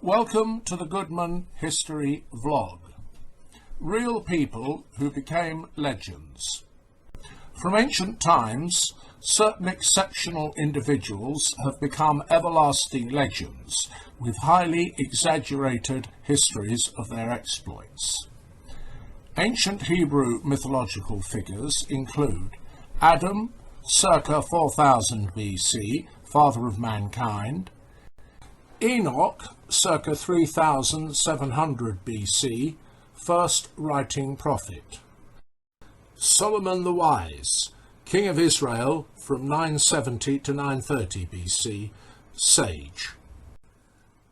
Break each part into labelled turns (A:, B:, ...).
A: Welcome to the Goodman History Vlog. Real people who became legends. From ancient times, certain exceptional individuals have become everlasting legends with highly exaggerated histories of their exploits. Ancient Hebrew mythological figures include Adam, circa 4000 BC, father of mankind; Enoch, circa 3700 BC, first writing prophet; Solomon the Wise, king of Israel from 970 to 930 BC, sage.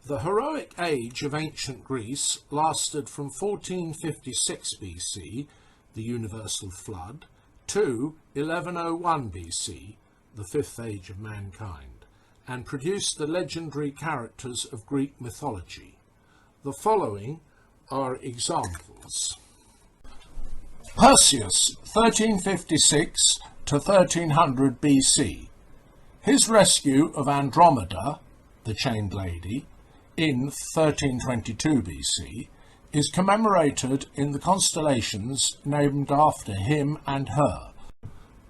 A: The heroic age of ancient Greece lasted from 1456 BC, the universal flood, to 1101 BC, the fifth age of mankind, and produced the legendary characters of Greek mythology. The following are examples. Perseus, 1356 to 1300 BC. His rescue of Andromeda, the chained lady, in 1322 BC, is commemorated in the constellations named after him and her,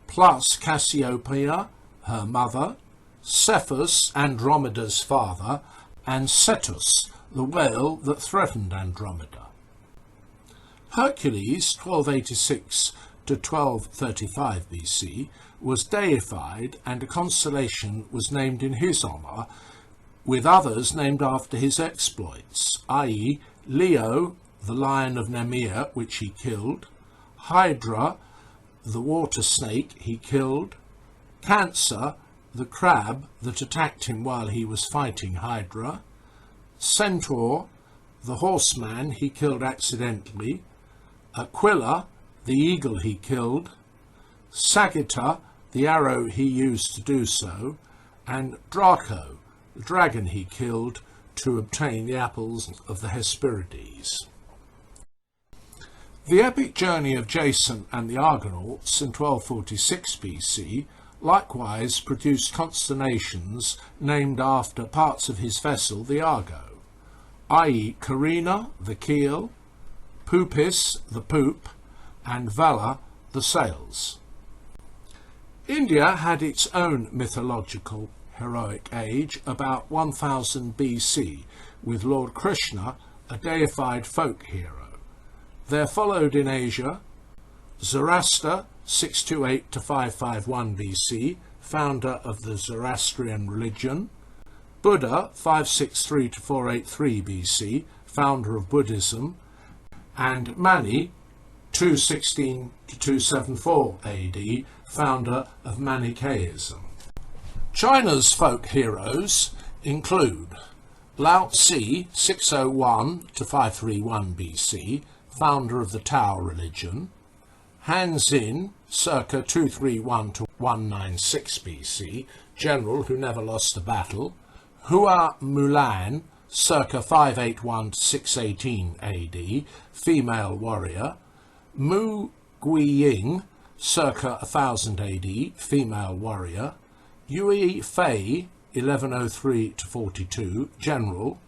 A: plus Cassiopeia, her mother, Cephus, Andromeda's father, and Cetus, the whale that threatened Andromeda. Hercules, 1286 to 1235 BC, was deified and a constellation was named in his honour, with others named after his exploits, i.e. Leo, the lion of Nemea, which he killed; Hydra, the water snake he killed; Cancer, the crab that attacked him while he was fighting Hydra; Centaur, the horseman he killed accidentally; Aquila, the eagle he killed; Sagitta, the arrow he used to do so; and Draco, the dragon he killed to obtain the apples of the Hesperides. The epic journey of Jason and the Argonauts in 1246 BC likewise produced constellations named after parts of his vessel, the Argo, i.e. Carina, the keel; Pupis, the poop; and Vala, the sails. India had its own mythological heroic age about 1000 BC, with Lord Krishna, a deified folk hero. There followed in Asia Zoroaster, 628 to 551 BC, founder of the Zoroastrian religion; Buddha, 563 to 483 BC, founder of Buddhism; and Mani, 216 to 274 AD, founder of Manichaeism. China's folk heroes include Lao Tzu, 601 to 531 BC, founder of the Tao religion; Han Xin, circa 231 to 196 BC, general who never lost a battle; Hua Mulan, circa 581 to 618 AD, female warrior; Mu Guiying, circa 1000 AD, female warrior; Yui Fei, 1103 to 42, general;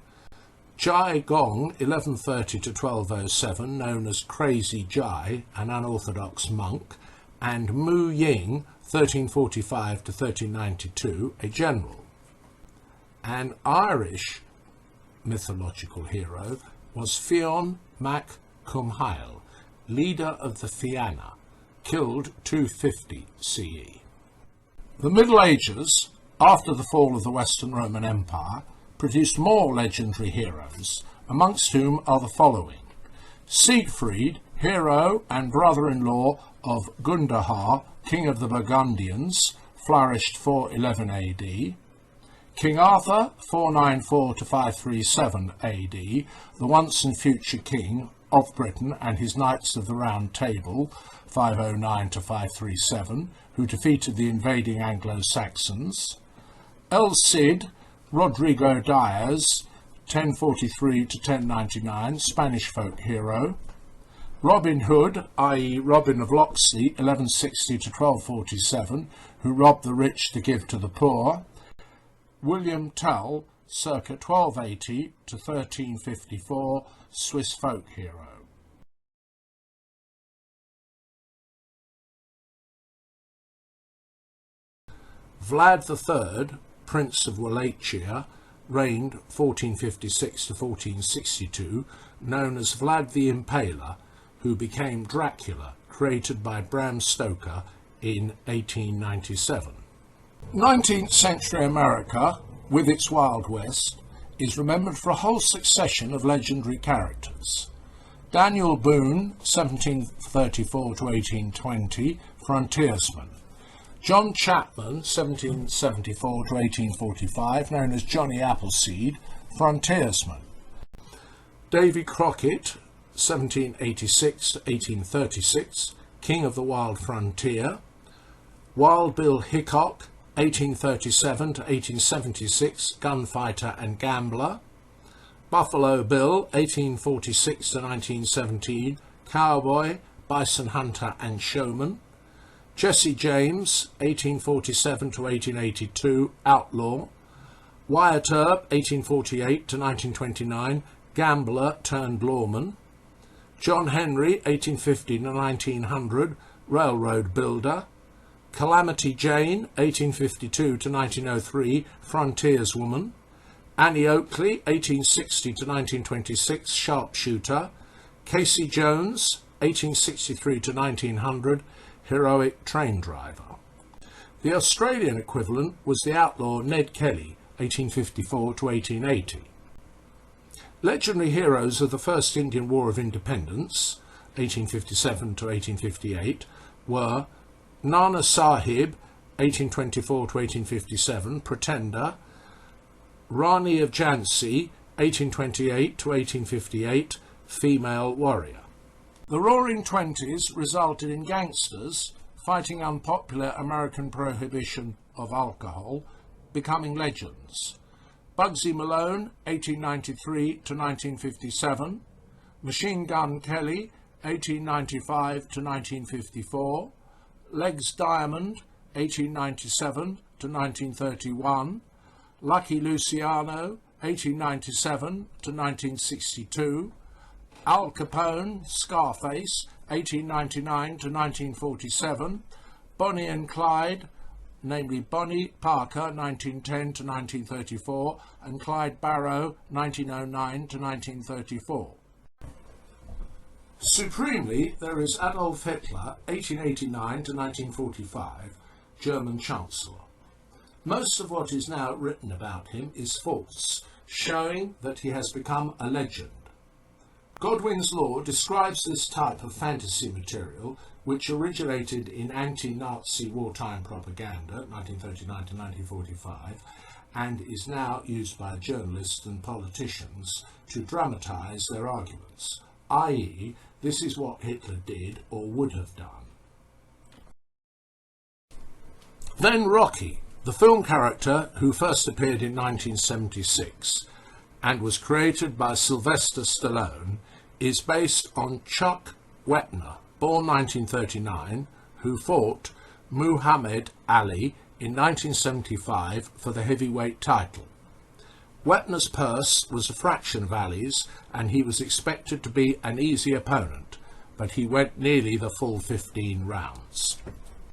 A: Jai Gong, 1130 to 1207, known as Crazy Jai, an unorthodox monk; and Mu Ying, 1345 to 1392, a general. An Irish mythological hero was Fionn mac Cumhail, leader of the Fianna, killed 250 CE. The Middle Ages, after the fall of the Western Roman Empire, produced more legendary heroes, amongst whom are the following: Siegfried, hero and brother-in-law of Gundahar, king of the Burgundians, flourished 411 AD; King Arthur, 494 to 537 AD, the once and future king of Britain, and his Knights of the Round Table, 509 to 537, who defeated the invading Anglo-Saxons; El Cid, Rodrigo Diaz, 1043 to 1099, Spanish folk hero; Robin Hood, i.e. Robin of Locksley, 1160 to 1247, who robbed the rich to give to the poor; William Tell, circa 1280 to 1354, Swiss folk hero. Vlad III, Prince of Wallachia, reigned 1456 to 1462, known as Vlad the Impaler, who became Dracula, created by Bram Stoker in 1897. 19th century America, with its Wild West, is remembered for a whole succession of legendary characters. Daniel Boone, 1734 to 1820, frontiersman. John Chapman, 1774 to 1845, known as Johnny Appleseed, frontiersman. Davy Crockett, 1786 to 1836, King of the Wild Frontier. Wild Bill Hickok, 1837 to 1876, gunfighter and gambler. Buffalo Bill, 1846 to 1917, cowboy, bison hunter and showman. Jesse James, 1847 to 1882, outlaw. Wyatt Earp, 1848 to 1929, gambler turned lawman. John Henry, 1850 to 1900, railroad builder. Calamity Jane, 1852 to 1903, frontierswoman. Annie Oakley, 1860 to 1926, sharpshooter. Casey Jones, 1863 to 1900, heroic train driver. The Australian equivalent was the outlaw Ned Kelly, 1854 to 1880. Legendary heroes of the First Indian War of Independence, 1857 to 1858, were Nana Sahib, 1824 to 1857, pretender. Rani of Jhansi, 1828 to 1858, female warrior. The Roaring Twenties resulted in gangsters fighting unpopular American prohibition of alcohol becoming legends. Bugsy Malone, 1893 to 1957, Machine Gun Kelly, 1895 to 1954, Legs Diamond, 1897 to 1931, Lucky Luciano, 1897 to 1962, Al Capone, Scarface, 1899 to 1947, Bonnie and Clyde, namely Bonnie Parker, 1910 to 1934, and Clyde Barrow, 1909 to 1934. Supremely, there is Adolf Hitler, 1889 to 1945, German Chancellor. Most of what is now written about him is false, showing that he has become a legend. Godwin's Law describes this type of fantasy material, which originated in anti-Nazi wartime propaganda, 1939 to 1945, and is now used by journalists and politicians to dramatise their arguments, i.e., this is what Hitler did or would have done. Then Rocky, the film character who first appeared in 1976 and was created by Sylvester Stallone, is based on Chuck Wepner, born 1939, who fought Muhammad Ali in 1975 for the heavyweight title. Wepner's purse was a fraction of Ali's, and he was expected to be an easy opponent, but he went nearly the full 15 rounds.